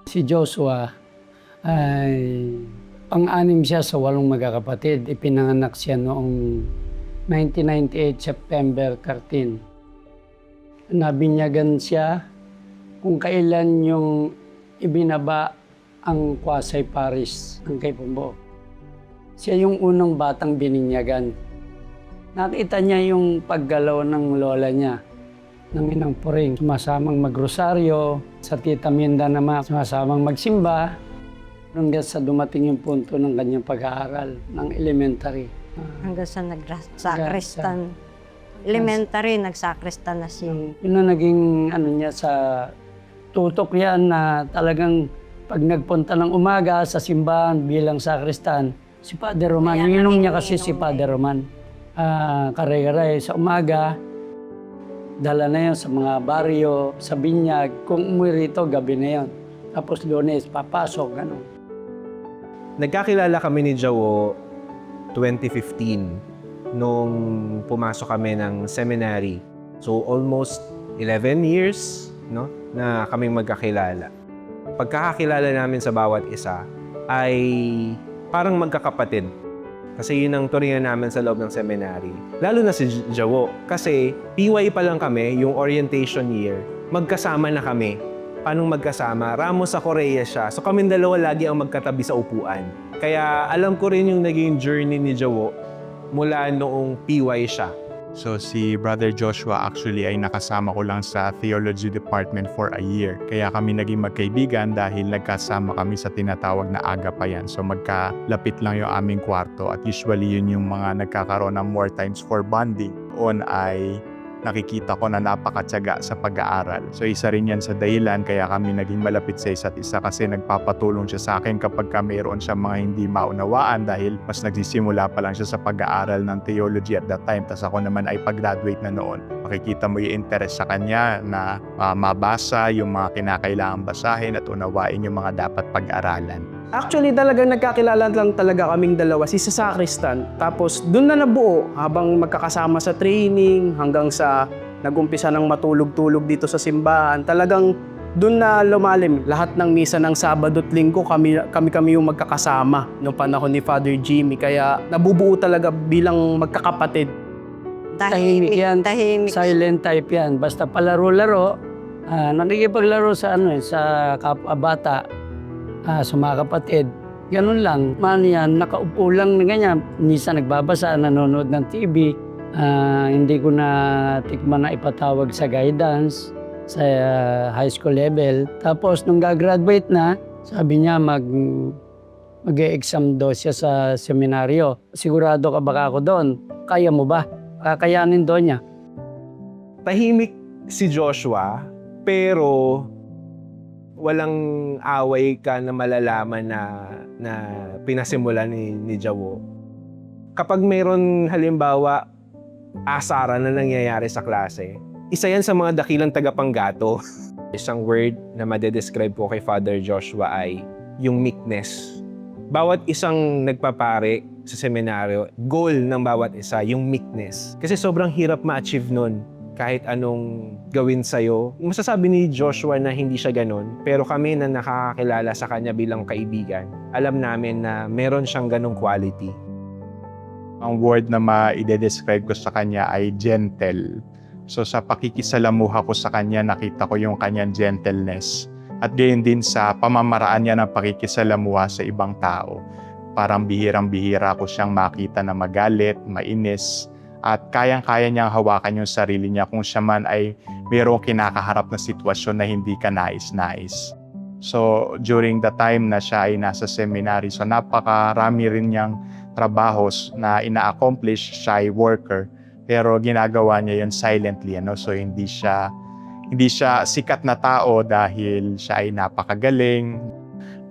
Si Joshua ay pang-anim siya sa 8 magkakapatid. Ipinanganak siya noong 1998, September 13. Nabinyagan siya kung kailan yung ibinaba ang Kwasay Parish ng Kaypumbo. Siya yung unang batang bininyagan. Nakita niya yung paggalaw ng lola niya, ng Inang Puring. Sumasamang magrosaryo, sa Tita Minda naman sumasamang magsimba. Hanggang sa dumating yung punto ng kanyang pag-aaral ng elementary. Hanggang sa nagsakristan. Elementary, nagsakristan na siya. Yun na naging niya sa tutok yan na talagang pag nagpunta ng umaga sa simbahan bilang sakristan, si Father Roman, yung inom niya kasi si Father Roman. Kare-kare sa umaga, dala na yun sa mga baryo, sa binyag. Kung umuwi rito, gabi na yun. Tapos Lunes, papasok, gano'n. Nagkakilala kami ni Jawo 2015 nung pumasok kami ng seminary. So almost 11 years no, na kaming magkakilala. Pagkakakilala namin sa bawat isa ay parang magkakapatid. Kasi yun ang turingan namin sa loob ng seminary. Lalo na si Jawo. Kasi PY pa lang kami, yung orientation year, magkasama na kami. Paano magkasama? Ramos sa Korea siya. So kaming dalawa lagi ang magkatabi sa upuan. Kaya alam ko rin yung naging journey ni Jawo mula noong PY siya. So si Brother Joshua actually ay nakasama ko lang sa Theology Department for a year. Kaya kami naging magkaibigan dahil nagkasama kami sa tinatawag na agapayan. So magkalapit lang yung aming kwarto at usually yun yung mga nagkakaroon ng more times for bonding. On ay nakikita ko na napakatyaga sa pag-aaral. So isa rin yan sa dahilan kaya kami naging malapit sa isa't isa kasi nagpapatulong siya sa akin kapag mayroon siya mga hindi maunawaan dahil mas nagsisimula pa lang siya sa pag-aaral ng theology at that time. Tas ako naman ay pag-graduate na noon. Makikita mo yung interest sa kanya na mabasa yung mga kinakailangang basahin at unawain yung mga dapat pag-aralan. Actually, talagang nagkakilala lang talaga kaming dalawa, si Sacristan. Tapos doon na nabuo habang magkakasama sa training hanggang sa nagumpisa ng matulog-tulog dito sa simbahan. Talagang doon na lumalim. Lahat ng misa ng Sabado at Linggo kami yung magkakasama noong panahon ni Father Jimmy. Kaya nabubuo talaga bilang magkakapatid. Tahimik yan. Tahimik. Silent type yan. Basta palaro-laro, nakikipaglaro sa sa kapwa-bata. Sa mga kapatid. Ganun lang. Man yan, nakaupo lang na ganyan. Minsan nagbabasa, nanonood ng TV. Hindi ko na tikman na ipatawag sa guidance sa high school level. Tapos nung gagraduate na, sabi niya mag-e-exam daw siya sa seminaryo. Sigurado ka ba ako doon? Kaya mo ba? Kakayanin doon niya. Tahimik si Joshua, pero walang away ka na malalaman na pinasimulan ni Jawo. Kapag mayroon halimbawa asaran na nangyayari sa klase, isa yan sa mga dakilang tagapanggato. Isang word na madedescribe ko kay Father Joshua ay yung meekness. Bawat isang nagpapare sa seminaryo, goal ng bawat isa, yung meekness. Kasi sobrang hirap ma-achieve nun. Kahit anong gawin sa'yo. Masasabi ni Joshua na hindi siya ganun, pero kami na nakakakilala sa kanya bilang kaibigan, alam namin na meron siyang ganong quality. Ang word na ma-describe ko sa kanya ay gentle. So sa pakikisalamuha ko sa kanya, nakita ko yung kanyang gentleness. At gayon din sa pamamaraan niya ng pakikisalamuha sa ibang tao. Parang bihirang-bihira ko siyang makita na magalit, mainis, at kayang-kaya niyang hawakan yung sarili niya kung siya man ay mayroong kinakaharap na sitwasyon na hindi ka nais-nais. So during the time na siya ay nasa seminary, so napakarami rin niyang trabahos na ina-accomplish, siya ay worker, pero ginagawa niya yun silently. So hindi siya sikat na tao dahil siya ay napakagaling.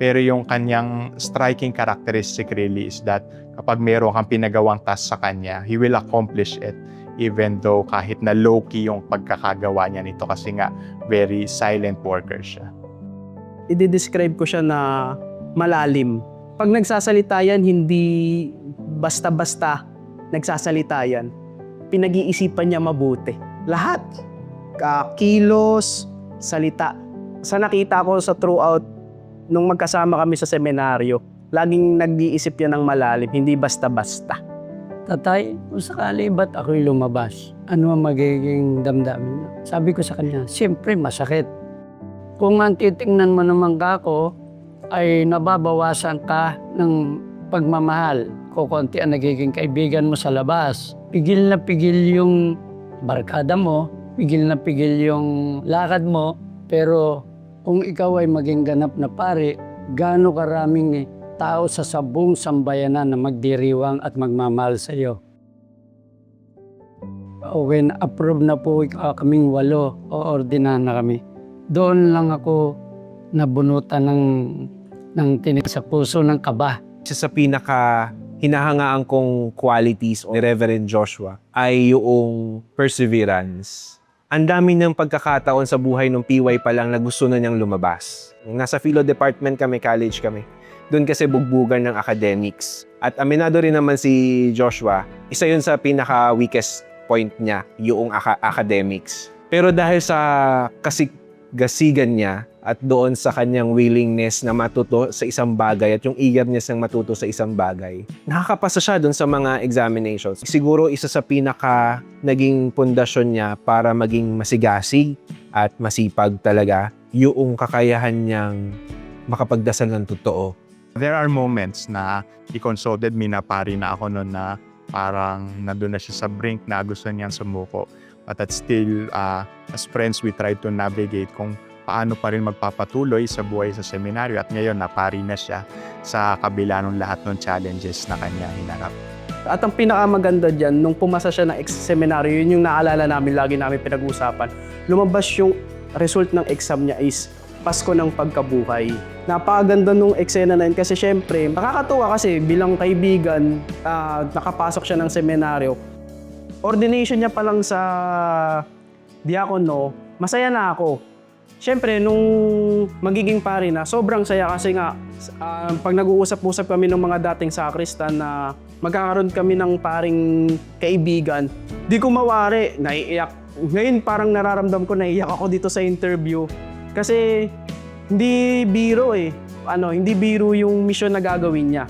Pero yung kanyang striking characteristic really is that kapag meron kang pinagawang task sa kanya, he will accomplish it even though kahit na low-key yung pagkakagawa niya nito kasi nga very silent worker siya. I-describe ko siya na malalim. Pag nagsasalita yan, hindi basta-basta nagsasalita yan. Pinag-iisipan niya mabuti. Lahat. Kilos, salita. Sa nakita ko sa throughout nung magkasama kami sa seminaryo, laging nag-iisip yan ng malalim, hindi basta-basta. Tatay, kung sakali ba't ako'y lumabas? Ano ang magiging damdamin niya? Sabi ko sa kanya, siyempre masakit. Kung ang titingnan mo naman kako, ay nababawasan ka ng pagmamahal. Kukunti ang nagiging kaibigan mo sa labas. Pigil na pigil yung barkada mo, pigil na pigil yung lakad mo, pero kung ikaw ay maging ganap na pare, gaano karaming tao sa sabong sambayanan na magdiriwang at magmamahal sa iyo. When approve na po kaming 8, oordinahan na kami. Doon lang ako nabunutan ng tinik sa puso ng kaba. Isa sa pinaka hinahangaan kong qualities ni Reverend Joshua ay yung perseverance. Ang dami ng pagkakataon sa buhay ng PY pa lang na gusto na niyang lumabas. Nasa philo department kami, college kami. Doon kasi bugbugan ng academics. At aminado rin naman si Joshua, isa yun sa pinaka-weakest point niya, yung academics. Pero dahil sa kasigasigan niya at doon sa kanyang willingness na matuto sa isang bagay at yung eagerness ng matuto sa isang bagay, nakakapasa siya doon sa mga examinations. Siguro isa sa pinaka naging pundasyon niya para maging masigasig at masipag talaga yung kakayahan niyang makapagdasal ng totoo. There are moments na i-consulted me na pari na ako noon na parang nandun na siya sa brink na gusto niyang sumuko. But that's still, as friends, we try to navigate kung paano pa rin magpapatuloy sa buhay sa seminaryo. At ngayon, napari na siya sa kabila ng lahat ng challenges na kanya hinarap. At ang pinakamaganda dyan, nung pumasa siya ng seminaryo, yun yung naalala namin, lagi namin pinag-uusapan. Lumabas yung result ng exam niya is Pasko ng Pagkabuhay. Napakaganda nung eksena na yun kasi syempre, nakakatuwa kasi bilang kaibigan, nakapasok siya ng seminaryo. Ordination niya pa lang sa diakono, masaya na ako. Syempre, nung magiging pari na, sobrang saya kasi nga, pag nag-uusap-usap kami ng mga dating sakristan na magkakaroon kami ng paring kaibigan, di ko mawari, naiiyak. Ngayon parang nararamdam ko, naiiyak ako dito sa interview. Kasi hindi biro hindi biro yung mission na gagawin niya.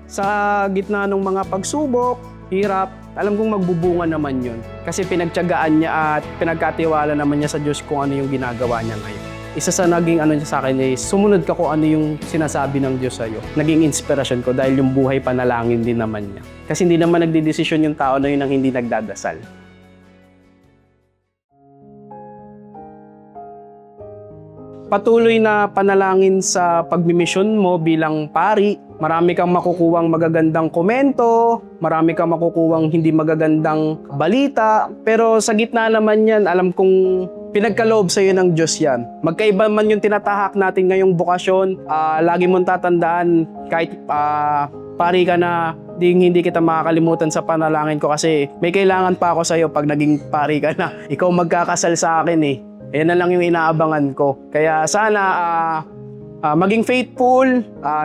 Sa gitna ng mga pagsubok, hirap, alam kong magbubunga naman yun. Kasi pinagtiyagaan niya at pinagkatiwala naman niya sa Diyos kung ano yung ginagawa niya ngayon. Isa sa naging niya sa akin is, sumunod ka kung ano yung sinasabi ng Diyos sa'yo. Naging inspirasyon ko dahil yung buhay panalangin din naman niya. Kasi hindi naman nagdidesisyon yung tao na yun ang hindi nagdadasal. Patuloy na panalangin sa pagmimisyon mo bilang pari. Marami kang makukuwang magagandang komento, marami kang makukuwang hindi magagandang balita, pero sa gitna naman yan, alam kong pinagkaloob sa iyo ng Diyos yan. Magkaiba man yung tinatahak natin ngayong bukasyon, lagi mong tatandaan kahit pari ka na, hindi kita makakalimutan sa panalangin ko kasi may kailangan pa ako sa iyo pag naging pari ka na. Ikaw magkakasal sa akin eh. Yan na lang yung inaabangan ko. Kaya sana maging faithful,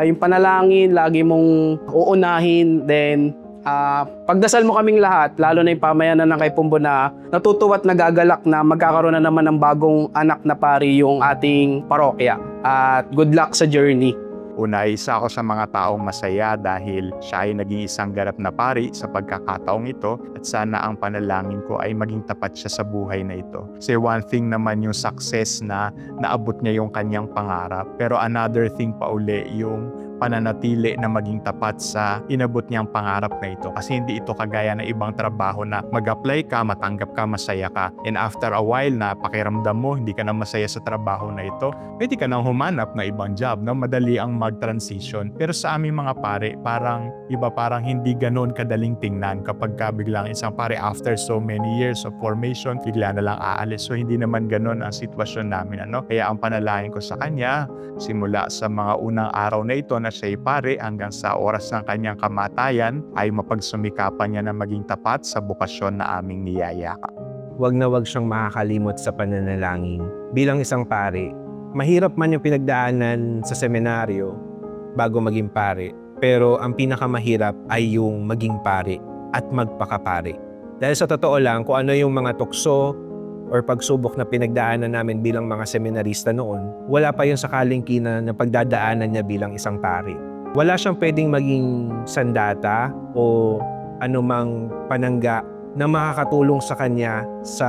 yung panalangin, lagi mong uunahin. Then, pagdasal mo kaming lahat, lalo na yung pamayanan ng kay Pumbo na natutuwa at nagagalak na magkakaroon na naman ng bagong anak na pari yung ating parokya. At good luck sa journey. Una, isa ako sa mga taong masaya dahil siya ay naging isang ganap na pari sa pagkakataong ito at sana ang panalangin ko ay maging tapat siya sa buhay na ito. Kasi one thing naman yung success na naabot niya yung kanyang pangarap, pero another thing pa uli yung pananatili na maging tapat sa inabot niyang pangarap na ito. Kasi hindi ito kagaya ng ibang trabaho na mag-apply ka, matanggap ka, masaya ka. And after a while na pakiramdam mo, hindi ka na masaya sa trabaho na ito, pwede ka nang humanap ng ibang job na madali ang mag-transition. Pero sa aming mga pare, parang hindi ganoon kadaling tingnan kapag biglang isang pare after so many years of formation, bigla na lang aalis. So hindi naman ganoon ang sitwasyon namin. Kaya ang panalangin ko sa kanya, simula sa mga unang araw na ito na siya'y pare hanggang sa oras ng kanyang kamatayan, ay mapagsumikapan niya na maging tapat sa bukasyon na aming niyayakap. Wag na wag siyang makakalimot sa pananalangin. Bilang isang pare, mahirap man yung pinagdaanan sa seminaryo bago maging pare, pero ang pinakamahirap ay yung maging pare at magpakapare. Dahil sa totoo lang, kung ano yung mga tukso, or pagsubok na pinagdaanan namin bilang mga seminarista noon, wala pa yung sakaling kina na pagdadaanan niya bilang isang pari. Wala siyang pwedeng maging sandata o anumang panangga na makakatulong sa kanya sa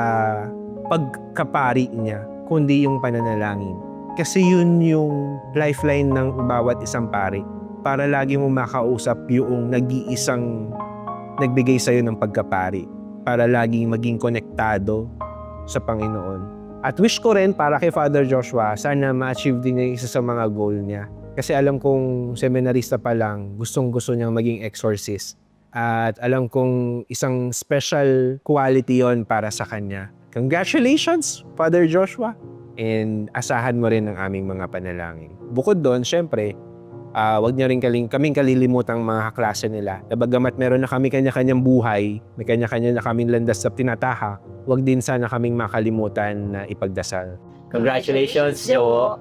pagkapari niya, kundi yung pananalangin. Kasi yun yung lifeline ng bawat isang pari para lagi mo makausap yung nag-iisang nagbigay sa'yo ng pagkapari, para laging maging konektado sa Panginoon. At wish ko rin para kay Father Joshua, sana ma-achieve din niya yung isa sa mga goal niya. Kasi alam kong seminarista pa lang, gustong-gusto niyang maging exorcist. At alam kong isang special quality yon para sa kanya. Congratulations, Father Joshua! And asahan mo rin ang aming mga panalangin. Bukod doon, syempre, wag niyo rin kaming kalilimutang mga kaklase nila. Bagamat meron na kami kanya-kanyang buhay, may kanya-kanya na kaming landas sa tinataha, wag din sana kaming makalimutan na ipagdasal. Congratulations, Jowo.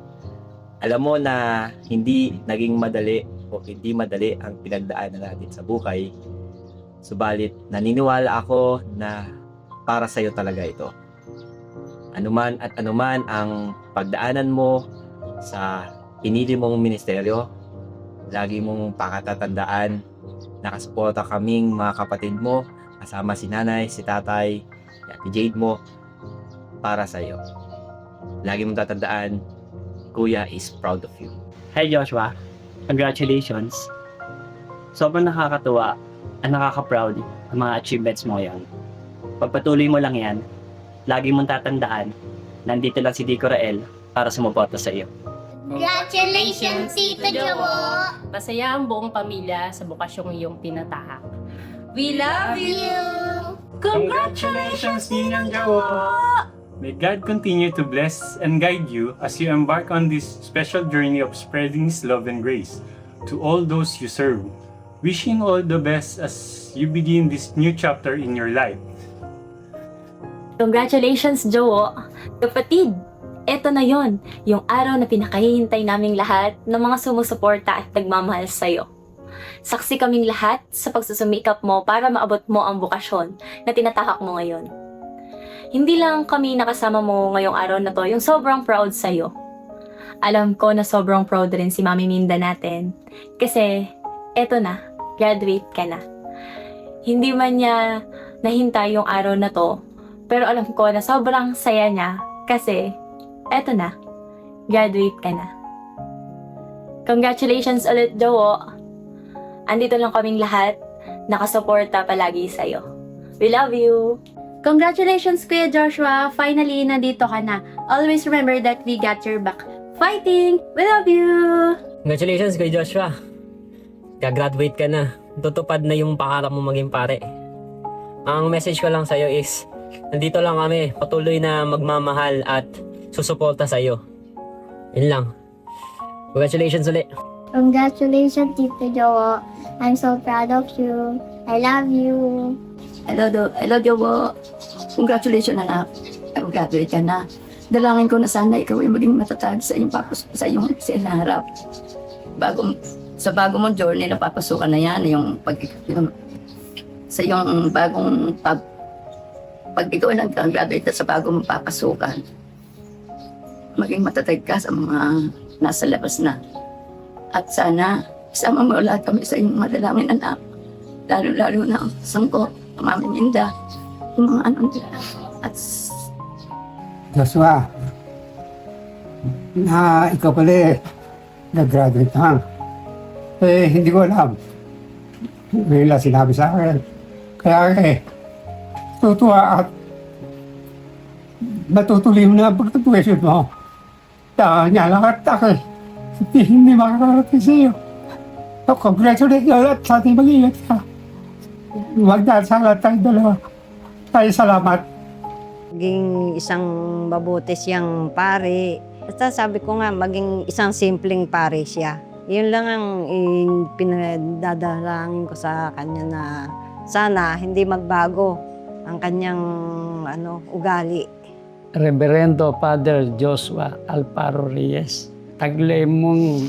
Alam mo na hindi naging madali o hindi madali ang pinagdaanan natin sa buhay. Subalit, naniniwala ako na para sa'yo talaga ito. Anuman at anuman ang pagdaanan mo sa pinili mong ministeryo, lagi mong pakatatandaan, nakasuporta kaming mga kapatid mo, kasama si nanay, si tatay, si Jade mo, para sa'yo. Lagi mong tatandaan, Kuya is proud of you. Hi Joshua, congratulations. Sobrang nakakatuwa at nakaka-proud ang mga achievements mo yan. Pagpatuloy mo lang yan, lagi mong tatandaan, nandito lang si Dico Rael para sumuporta sa iyo. Congratulations, Tito Jowo! Masaya ang buong pamilya sa bukasyong iyong tinatahak. We love you! Congratulations, Ninang Jowo! May God continue to bless and guide you as you embark on this special journey of spreading His love and grace to all those you serve. Wishing all the best as you begin this new chapter in your life. Congratulations, Jowo! Kapatid, eto na yon, yung araw na pinakahihintay naming lahat ng mga sumusuporta at nagmamahal sa'yo. Saksi kaming lahat sa pagsusumikap mo para maabot mo ang bukasyon na tinatahak mo ngayon. Hindi lang kami nakasama mo ngayong araw na to, yung sobrang proud sa'yo. Alam ko na sobrang proud rin si Mami Minda natin. Kasi, eto na, graduate ka na. Hindi man niya nahintay yung araw na to, pero alam ko na sobrang saya niya kasi, eto na, graduate ka na. Congratulations ulit, Jowo. Andito lang kaming lahat, nakasuporta palagi sa'yo. We love you! Congratulations, Kuya Joshua! Finally, nandito ka na. Always remember that we got your back. Fighting! We love you! Congratulations, Kuya Joshua! Gagraduate ka na. Tutupad na yung pangarap mo maging pare. Ang message ko lang sa'yo is, nandito lang kami, patuloy na magmamahal at susuporta sa'yo. Yun lang. Congratulations ulit! Congratulations, Tito Jowo! I'm so proud of you. I love you! Hello, Jowo. Congratulations, anak. Graduate ka na. Dalangin ko na sana ikaw ay maging matatag sa iyong sinaharap. Sa bago mong journey na papasukan na yan, sa iyong bagong pag ikaw ay nag-graduate sa bagong papasukan, maging matatag ka sa mga nasa labas na. At sana, isama mo lahat kami sa iyong madalangin, anak. Lalo-lalo na ang sangko. Mami Minda, yung mga ano nila. At Joshua, na ikaw pala nag-graduate na. Hindi ko alam. Ngayon lang sinabi sa akin. Kaya tutuwa at natutuloy mo na ang pagtatuwesyon mo. Dahil niya lang at ako, hindi makakarating sa iyo. So, congratulations at sa ating mag-ingat ka. Huwag na sana tayong dalawa. Tayo salamat. Maging isang mabuti siyang pare. Basta sabi ko nga, maging isang simpleng pare siya. Yun lang ang pinadadalangin ko sa kanya na sana hindi magbago ang kanyang ugali. Reverendo Father Joshua Alparo Reyes, taglay mong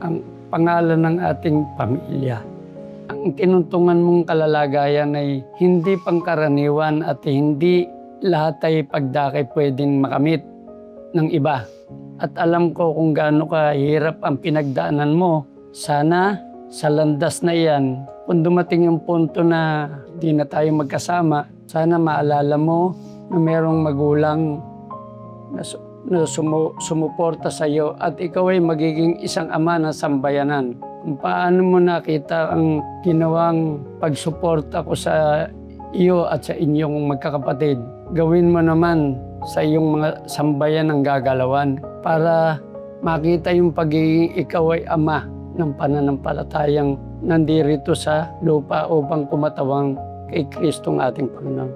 ang pangalan ng ating pamilya. Ang tinuntungan mong kalalagayan ay hindi pangkaraniwan at hindi lahat ay pagdakay pwedeng makamit ng iba. At alam ko kung gaano kahirap ang pinagdaanan mo. Sana sa landas na iyan, kung dumating yung punto na di na tayo magkasama, sana maalala mo na merong magulang na sumuporta sa iyo at ikaw ay magiging isang ama ng sambayanan. Kung paano mo nakita ang ginawang pagsuporta ko sa iyo at sa inyong magkakapatid, gawin mo naman sa iyong mga sambayan ng gagalawan para makita yung pagiging ikaw ay ama ng pananampalatayang nandirito sa lupa upang kumatawang kay Kristong ating Panginoon.